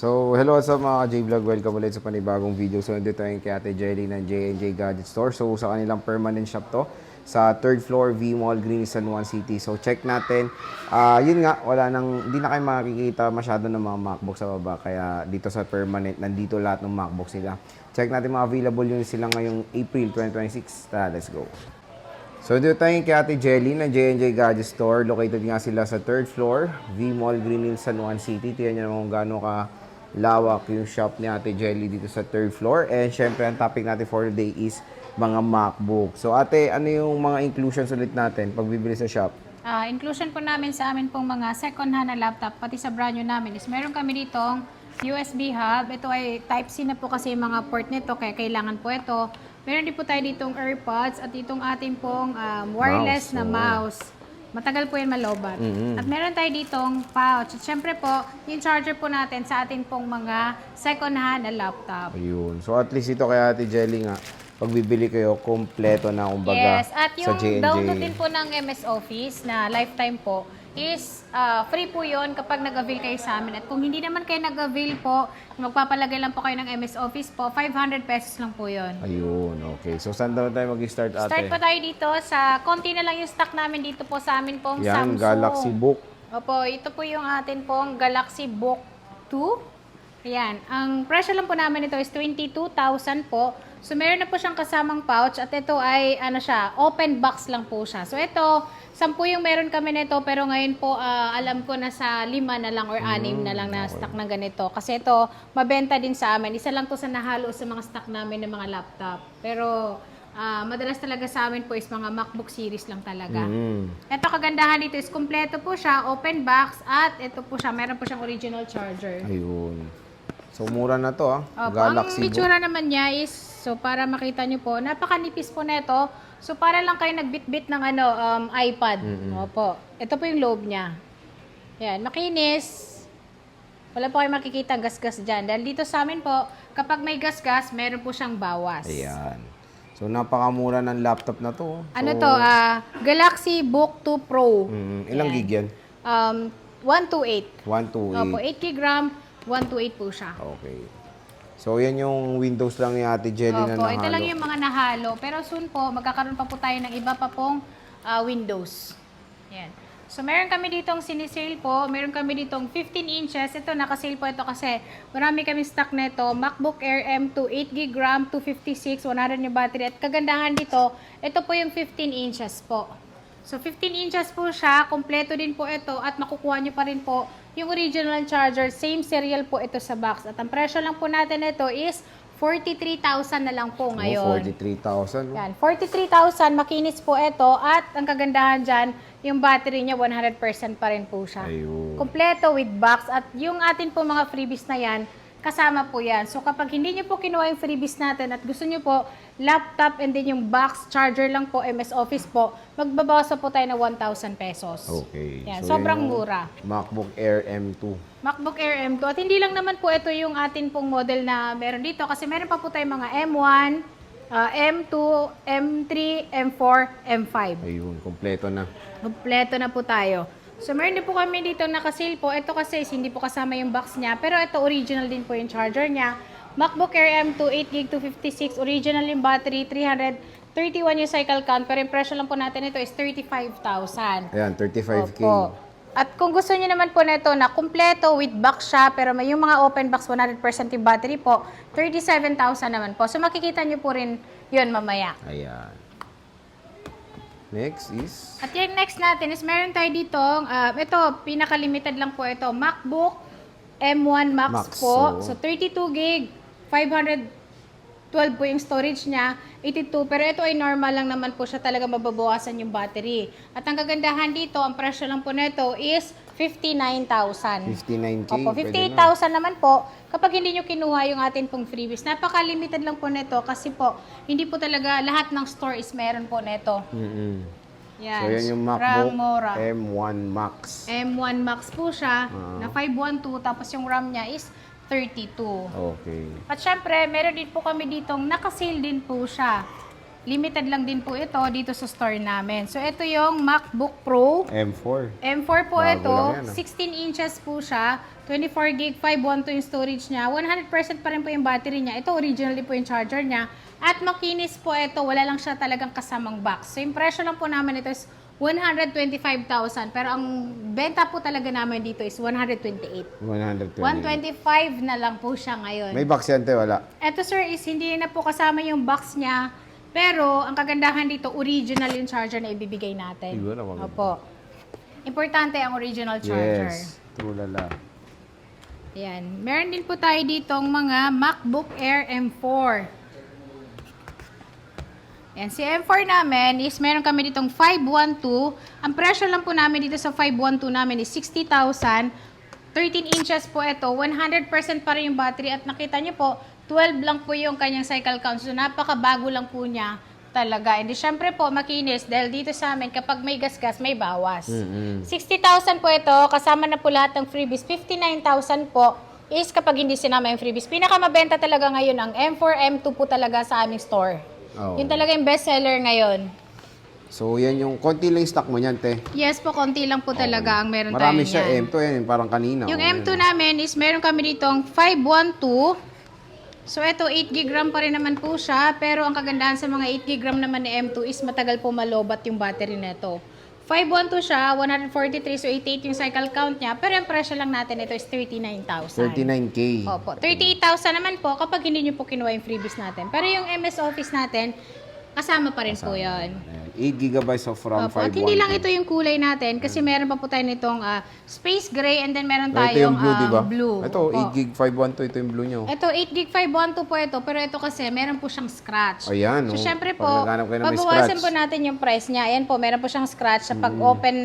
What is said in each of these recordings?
So, hello sa mga J-Vlog. Welcome ulit sa panibagong video. So, nandito tayo kay Ate Jelly ng J&J Gadget Store. So, sa kanilang permanent shop to. Sa 3rd floor, V-Mall, Green San Juan City. So, check natin. Yun nga, hindi na kayo makikita masyado ng mga MacBook sa baba. Kaya dito sa permanent, nandito lahat ng MacBook sila. Check natin mga available yun sila ngayong April 2026. Tara, let's go. So, dito tayo kay Ate Jelly ng J&J Gadget Store. Located nga sila sa 3rd floor, V-Mall, Green Hills, San Juan City. Tignan nyo naman kung gaano ka lawak yung shop ni Ate Jelly dito sa 3rd floor. And syempre, ang topic natin for the day is mga MacBook. So, Ate, ano yung mga inclusions ulit natin pag bibili sa shop? Inclusion po namin sa amin pong mga second-hand na laptop, pati sa brand new namin is meron kami ditong USB hub. Ito ay Type-C na po kasi yung mga port nito, kaya kailangan po ito. Meron din po tayo ditong AirPods at itong ating pong wireless na mouse. Matagal po yan malobat. At meron tayo ditong pouch. At syempre po, yung charger po natin sa ating pong mga second-hand na laptop. Ayun. So, at least ito kay Ate Jelly nga, pag bibili kayo, kompleto na kumbaga Yes, at sa yung J&J. download din po ng MS Office na lifetime po is free po yon kapag nag-avail kayo sa amin. At kung hindi naman kayo nag-avail po, magpapalagay lang po kayo ng MS Office po, 500 pesos lang po yon. Ayun, okay. So, saan daw tayo mag-start, Ate? Start pa tayo dito sa, konti na lang yung stock namin dito po sa amin pong Yan, Samsung. Galaxy Book. Opo, ito po yung atin pong Galaxy Book 2. Ayan, ang presyo lang po namin ito is 22,000 po. So, meron na po siyang kasamang pouch at ito ay, open box lang po siya. So, ito, 10 yung meron kami nito pero ngayon po, alam ko na sa 5 na lang or 6 na lang na stock na ganito. Kasi ito, mabenta din sa amin. Isa lang to sa nahalo sa mga stock namin ng mga laptop. Pero, madalas talaga sa amin po is mga MacBook series lang talaga. Ito, kagandahan dito is kompleto po siya, open box, at ito po siya, meron po siyang original charger. Ayun. So, mura na to, Opo, Galaxy ang Book. itsura naman niya is, so para makita nyo po, napakanipis po nito. So para lang kayo nagbitbit ng iPad. Opo. Ito po yung loob niya. Yan, makinis. Wala po kayo makikita gas-gas dyan. Dahil dito sa amin po, kapag may gas-gas, meron po siyang bawas. Ayan. So, napakamura ng laptop na to. So, Ano to? Galaxy Book 2 Pro. Ilang Ayan. gig yan? 128. 128. Opo, 8 gig RAM, 128 po siya. Okay. So, yan yung Windows lang ni Ate Jelly na Opo, nahalo. ito lang yung mga nahalo. Pero soon po, magkakaroon pa po tayo ng iba pa pong Windows. Yan. So, meron kami ditong sinisale po. Meron kami ditong 15 inches. Ito, nakasale po ito kasi marami kami stock nito. MacBook Air M2, 8 gig RAM, 256, 100 yung battery. At kagandahan dito, ito po yung 15 inches po. So, 15 inches po siya. Kompleto din po ito. At makukuha nyo pa rin po yung original charger. Same serial po ito sa box. At ang presyo lang po natin ito is 43,000 na lang po ngayon. 43,000. Yan, 43,000. Makinis po ito. At ang kagandahan dyan, yung battery niya 100% pa rin po siya. Ayun. Kompleto with box. At yung atin po mga freebies na yan, kasama po yan. So kapag hindi nyo po kinuha yung freebies natin at gusto nyo po laptop and then yung box, charger lang po, MS Office po, magbabawas po tayo ng 1,000 pesos. Okay. Yan, So, sobrang yan yung mura. MacBook Air M2. MacBook Air M2. At hindi lang naman po ito yung atin pong model na meron dito kasi meron pa po tayong mga M1, M2, M3, M4, M5. Ayun, kompleto na. Kompleto na po tayo. So, meron din po kami dito nakasale po. Ito kasi hindi po kasama yung box niya. Pero ito, original din po yung charger niya. MacBook Air M2, 8GB 256. Original yung battery, 331 yung cycle count. Pero yung presyo lang po natin ito is 35,000. Ayan, 35K. Opo. At kung gusto niyo naman po nito na kumpleto with box siya, pero may yung mga open box 100% yung battery po, 37,000 naman po. So, makikita niyo po rin yun mamaya. Ayan. Next is... At yung next natin is meron tayo ditong, ito, pinaka-limited lang po ito, MacBook M1 Max, po. So, 32 gig, 512 po yung storage niya, 82. Pero ito ay normal lang naman po siya, talaga mababawasan yung battery. At ang kagandahan dito, ang presyo lang po nito is 59,000. 59K. Opo, pwede na. 58,000 naman po. Kapag hindi nyo kinuha yung atin pong freebies, napaka-limited lang po nito kasi po, hindi po talaga lahat ng store is meron po nito. Yan. So, yan yung Sobrang MacBook mura. M1 Max. M1 Max po siya, na 512, tapos yung RAM niya is 32. Okay. At syempre, meron din po kami ditong nakasale din po siya. Limited lang din po ito dito sa store namin. So, ito yung MacBook Pro. M4. M4 po Bago ito, lang yan, 16 inches po siya, 24 gig, 512 yung storage niya. 100% pa rin po yung battery niya. Ito originally po yung charger niya. At makinis po ito, wala lang siya talagang kasamang box. So yung presyo lang po namin ito is 125,000. Pero ang benta po talaga namin dito is 128. 120. 125 na lang po siya ngayon. May box yan, te, wala. Ito sir is hindi na po kasama yung box niya. Pero ang kagandahan dito, original yung charger na ibibigay natin. Siguro, maganda. Opo. Importante ang original charger. Yes, true lala. Ayan. Meron din po tayo ditong mga MacBook Air M4. Ayan. Si M4 namin is meron kami ditong 512. Ang presyo lang po namin dito sa 512 namin is 60,000. 13 inches po ito. 100% pa rin yung battery. At nakita nyo po, 12 lang po yung kanyang cycle count. So, napakabago lang po niya talaga. And syempre po, makinis. Dahil dito sa amin, kapag may gas-gas, may bawas. 60,000 po ito. Kasama na po lahat ng freebies. 59,000 po is kapag hindi sinama yung freebies. Pinakamabenta talaga ngayon ang M4, M2 po talaga sa aming store. Oh. Yun talaga yung best seller ngayon. So, yan yung konti lang yung stock mo niyan, te. Yes po, konti lang po talaga ang meron tayo Marami siya, niyan. M2 yan, parang kanina. Yung Oh, M2 yan. namin is meron kami ditong 512. So, ito 8 gig RAM pa rin naman po siya. Pero ang kagandahan sa mga 8 gig RAM naman ni M2 is matagal po malobat yung battery nito. 512 siya, 143, so 88 yung cycle count niya. Pero yung presyo lang natin ito is 39,000. 39K. Opo. 38,000 naman po kapag hindi nyo po kinuha yung freebies natin. Pero yung MS Office natin, kasama pa rin po yun. 8 gigabytes of RAM, Opo. At hindi lang ito yung kulay natin kasi meron pa po tayo nitong space gray and then meron Ito yung tayong blue, di ba? blue. Ito, Opo. 8 gig 512, ito yung blue nyo. Ito, 8 gig 512 po ito, pero ito kasi meron po siyang scratch. Ayan, So, oh. syempre po, Pag naghanap kayo na may babawasan scratch. po natin yung price niya. Ayan po, meron po siyang scratch. Sa pag-open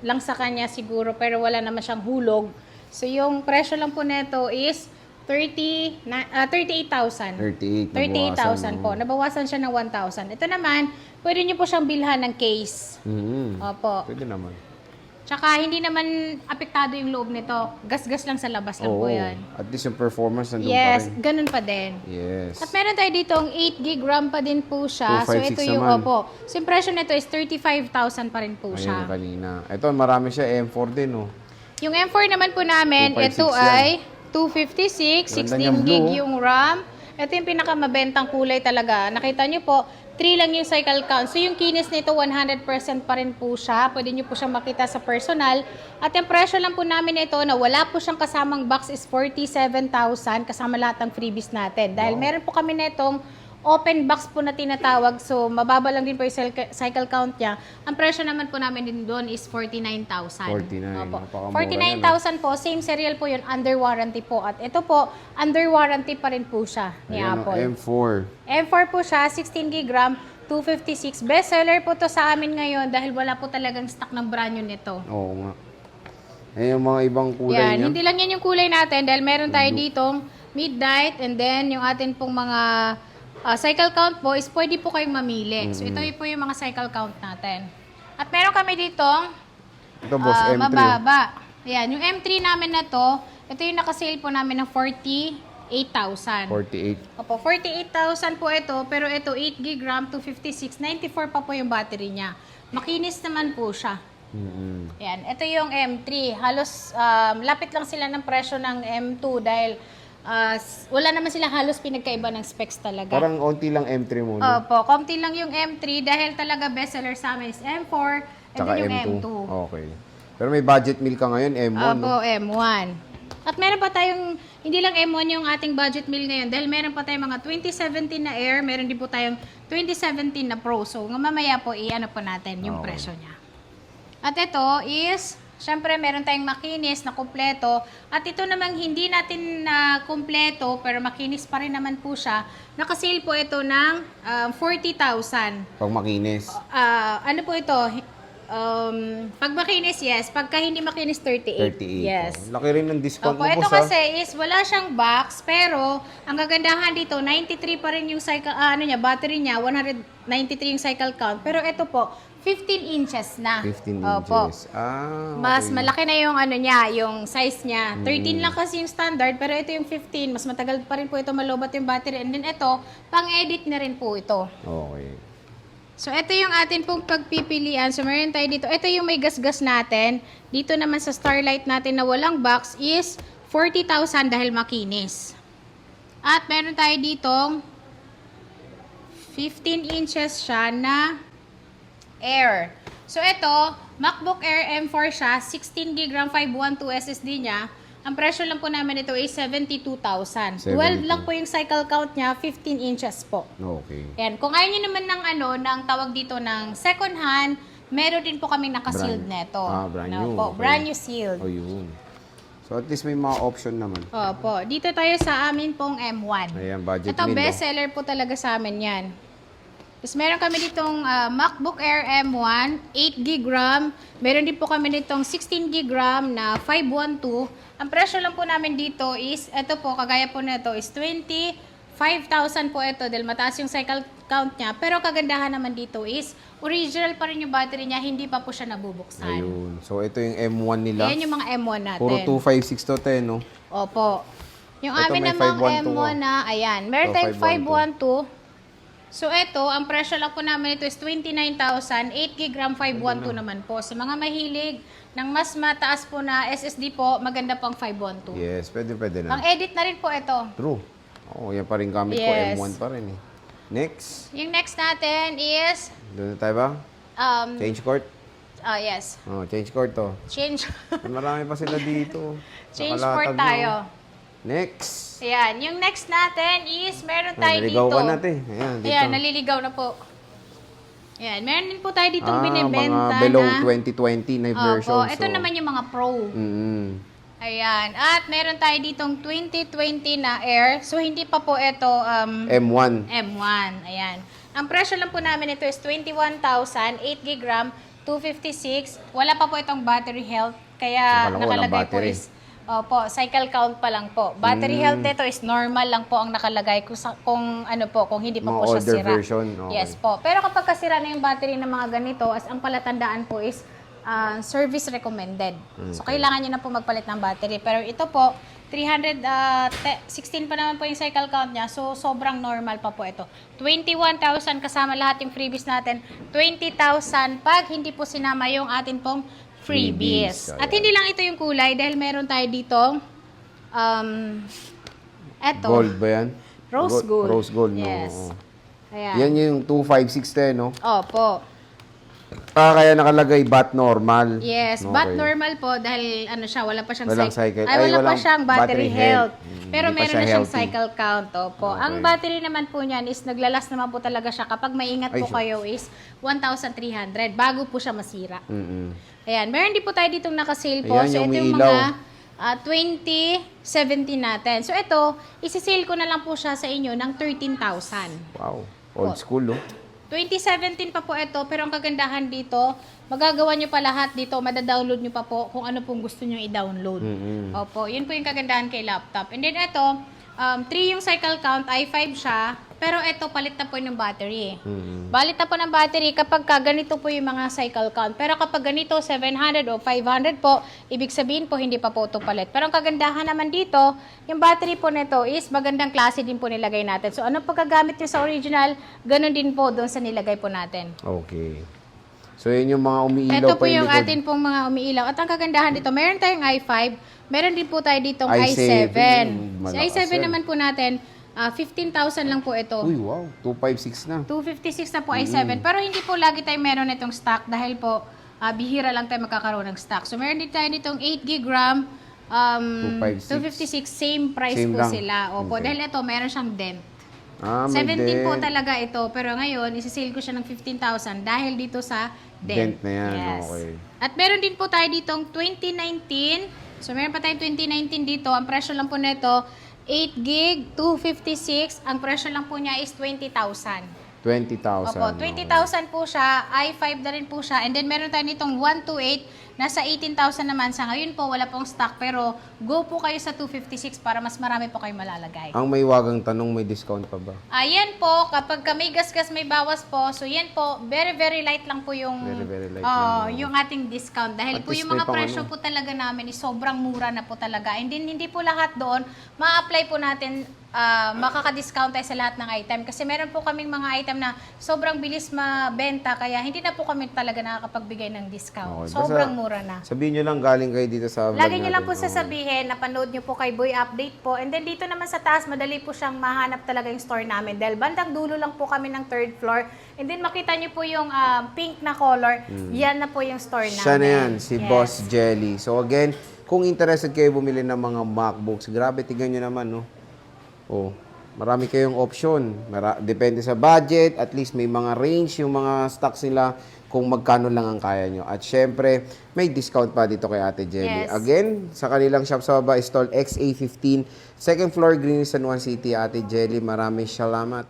lang sa kanya siguro, pero wala naman siyang hulog. So, yung presyo lang po nito is 38,000. 38,000 po. Nabawasan siya ng 1,000. Ito naman, pwede niyo po siyang bilhan ng case. Opo. Pwede naman. Tsaka hindi naman apektado yung loob nito. Gas-gas lang sa labas lang po yan. At least yung performance nandun Yes, pa rin. ganun pa din. Yes. At meron tayo dito ang 8 gig RAM pa din po siya. So 256 ito yung, naman. opo. So yung presyo nito is 35,000 pa rin po Ayan, siya. kanina. Ito, marami siya. M4 din, oh. Yung M4 naman po namin, 256 ito yan. ay 256, Ganda niyang 16 gig blue, oh. yung RAM. Ito yung pinakamabentang kulay talaga. Nakita niyo po, 3 lang yung cycle count. So yung kinis nito, 100% pa rin po siya. Pwede niyo po siyang makita sa personal. At yung presyo lang po namin ito na wala po siyang kasamang box is 47,000 kasama lahat ng freebies natin. Dahil meron po kami netong open box po na tinatawag. So, mababa lang din po yung cycle count niya. Ang presyo naman po namin din doon is 49,000. 49. Opo. Napakamura 49,000 po. Same serial po yun. Under warranty po. At ito po, under warranty pa rin po siya ni Ayan, oh, Apple. M4. M4 po siya, 16 gig RAM, 256. Best seller po to sa amin ngayon dahil wala po talagang stock ng brand new nito. Oo nga. Ayan yung mga ibang kulay Yan, niya. hindi lang yan yung kulay natin dahil meron tayo ditong midnight and then yung atin pong mga cycle count po is pwede po kayong mamili. So ito po yung mga cycle count natin. At meron kami ditong Ito, boss, M3. mababa. Ayan, yung M3 namin na to, ito yung nakasale po namin ng 48,000. 48. Opo, 48,000 po ito, pero ito 8 gig RAM, 256, 94 pa po yung battery niya. Makinis naman po siya. Ayan, ito yung M3. Halos lapit lang sila ng presyo ng M2 dahil wala naman sila halos pinagkaiba ng specs talaga. Parang onti lang M3 muna. Opo, konti lang yung M3 dahil talaga bestseller sa amin is M4 and Tsaka then yung M2. M2. Okay. Pero may budget meal ka ngayon, M1. Opo, M1. At meron pa tayong, hindi lang M1 yung ating budget meal ngayon dahil meron pa tayong mga 2017 na Air, meron din po tayong 2017 na Pro. So, mamaya po, i-ano po natin yung presyo niya. At ito is, syempre meron tayong makinis na kumpleto. At ito namang hindi natin na kumpleto, pero makinis pa rin naman po siya. Nakasale po ito ng 40,000. Pag makinis. Ano po ito? Pag makinis, yes. Pagka hindi makinis, 38. 38. Yes. Oh. Laki rin ng discount Opo, mo, ito boss, kasi is wala siyang box, pero ang kagandahan dito, 93 pa rin yung cycle, battery niya, 193 yung cycle count. Pero ito po, 15 inches na. 15 Opo. inches. Okay. Mas malaki na yung niya, yung size niya. 13 lang kasi yung standard, pero ito yung 15. Mas matagal pa rin po ito malobat yung battery. And then ito, pang-edit na rin po ito. Okay. So, ito yung atin pong pagpipilian. So, meron tayo dito. Ito yung may gas-gas natin. Dito naman sa Starlight natin na walang box is 40,000 dahil makinis. At meron tayo ditong 15 inches siya na Air. So ito, MacBook Air M4 siya, 16GB RAM 512 SSD niya. Ang presyo lang po namin ito is 72,000. 12 lang po yung cycle count niya, 15 inches po. Okay. Yan. Kung ayaw nyo naman ng ng tawag dito ng second hand, meron din po kami naka-sealed neto. Brand new. Po, Okay. brand new sealed. O yun. So at least may mga option naman. Opo. Dito tayo sa amin pong M1. Ayan, budget Ito, meal. best seller po talaga sa amin yan. Tapos meron kami ditong MacBook Air M1, 8GB RAM. Meron din po kami ditong 16GB RAM na 512. Ang presyo lang po namin dito is, ito po, kagaya po nito is 25,000 po ito dahil mataas yung cycle count niya. Pero kagandahan naman dito is, original pa rin yung battery niya, hindi pa po siya nabubuksan. Ayun. So ito yung M1 nila. Ayan yung mga M1 natin. Puro 256 to 10, no? Opo. Yung Ito amin may namang 512 M1 na, ayan, meron Ito, tayong 512. So, ito, ang presyo lang po namin ito is 29,000. 8GB RAM 512 naman po. Sa mga mahilig ng mas mataas po na SSD po, maganda pang 512. Yes, pwede na. Pang edit na rin po ito. True. Oo, yan pa rin gamit ko. Yes. M1 pa rin eh. Next. Yung next natin is, Doon na tayo ba? Change court? yes, Oh, change court to. change, Marami pa sila dito. change Nakalatag port na, tayo. oh. Next. Ayan, yung next natin is, meron tayo Naligaw dito. ka natin. Ayan, dito. Ayan, naliligaw na po. Ayan, meron din po tayo ditong binibenta mga below na 2020 na version. Opo, ito naman yung mga Pro. Ayan. At meron tayo ditong 2020 na Air. So, hindi pa po ito M1. M1. Ayan. Ang presyo lang po namin ito is 21,000, 8GB RAM, 256. Wala pa po itong battery health. Kaya Akala ko walang nakalagay po battery. is, opo, cycle count pa lang po. Battery health nito is normal lang po ang nakalagay kung ano po, kung hindi pa Mga po siya older sira. version, okay. Yes po. Pero kapag kasira na yung battery ng mga ganito, as ang palatandaan po is service recommended. So, kailangan nyo na po magpalit ng battery. Pero ito po, 316 pa naman po yung cycle count niya. So, sobrang normal pa po ito. 21,000 kasama lahat yung freebies natin. 20,000 pag hindi po sinama yung atin pong freebies. Freebies, At ayan. hindi lang ito yung kulay dahil meron tayo ditong eto. Gold ba yan? Rose gold. Rose gold, no? Yes. Oo. Ayan. Yan yung 25610, no? Opo. Kaya nakalagay bat normal. Yes, Okay. but normal po dahil ano siya, wala pa siyang Walang cycle. Ay, wala pa walang siyang battery health. Mm, Pero hindi pa meron siya na siyang healthy. cycle count. Opo. Okay. Ang battery naman po niyan is naglalas naman po talaga siya. Kapag maingat Ay, po siya. kayo is 1,300 bago po siya masira. Mm-mm. Ayan, meron din po tayo ditong naka-sale po. Ayan, So yung ito yung umiilaw. mga 2017 natin. So ito, isi-sale ko na lang po siya sa inyo ng 13,000. Wow. Old school, no? 2017 pa po ito, pero ang kagandahan dito, magagawa nyo pa lahat dito, madadownload nyo pa po kung ano pong gusto nyo i-download. Opo, yun po yung kagandahan kay laptop. And then ito, 3 yung cycle count, i5 siya, pero ito, palit na po yung battery. Balit na po ng battery kapag ganito po yung mga cycle count. Pero kapag ganito, 700 o 500 po, ibig sabihin po, hindi pa po ito palit. Pero ang kagandahan naman dito, yung battery po nito is magandang klase din po nilagay natin. So, anong pagkagamit nyo sa original, ganun din po doon sa nilagay po natin. Okay. So, yun yung mga umiilaw Ito pa po yung likod. atin pong mga umiilaw. At ang kagandahan dito, meron tayong i5, meron din po tayo ditong i7. i7. Si Malakas i7 yan. naman po natin, 15,000 lang po ito. Uy, wow. 256 na. 256 na po i7. Pero hindi po lagi tayo meron itong stock dahil po bihira lang tayo magkakaroon ng stock. So meron din tayo nitong 8GB RAM, 256, same price Same po lang. sila. Opo, Okay. dahil ito, meron siyang dent. May 17 po dent. talaga ito, pero ngayon, isi-sale ko siya ng 15,000 dahil dito sa dent. Dent na yan, Yes. okay. At meron din po tayo ditong 2019. So, meron pa tayong 2019 dito. Ang presyo lang po nito, 8 gig, 256. Ang presyo lang po niya is 20,000. 20,000. Opo, 20,000 po siya. i5 na rin po siya. And then, meron tayo nitong 128. Nasa 18,000 naman. Sa ngayon po, wala pong stock. Pero, go po kayo sa 256 para mas marami po kayo malalagay. Ang may wagang tanong, may discount pa ba? Ayan po, kapag may gas-gas, may bawas po. So, yan po, very, very light lang po yung, Very, very light lang, no? yung ating discount. Dahil At po least yung may mga pang presyo ano. po talaga namin is sobrang mura na po talaga. And then, hindi po lahat doon, ma-apply po natin, makaka-discount tayo sa lahat ng item. Kasi meron po kaming mga item na sobrang bilis mabenta, kaya hindi na po kami talaga nakakapagbigay ng discount. Okay, Sobrang basta mura mura na. Sabihin nyo lang galing kayo dito sa vlog Lagi nyo lang po natin. sasabihin, napanood nyo po kay Boy Update po. And then dito naman sa taas, madali po siyang mahanap talaga yung store namin. Dahil bandang dulo lang po kami ng third floor. And then makita nyo po yung pink na color. Yan na po yung store namin. Siya na yan, si Yes. Boss Jelly. So again, kung interested kayo bumili ng mga MacBooks, grabe, tignan nyo naman, no? Oh, marami kayong option. Depende sa budget, at least may mga range yung mga stocks nila kung magkano lang ang kaya nyo. At syempre, may discount pa dito kay Ate Jelly. Yes. Again, sa kanilang shop sa baba, stall XA15, second floor, Green San Juan City. Ate Jelly, maraming salamat.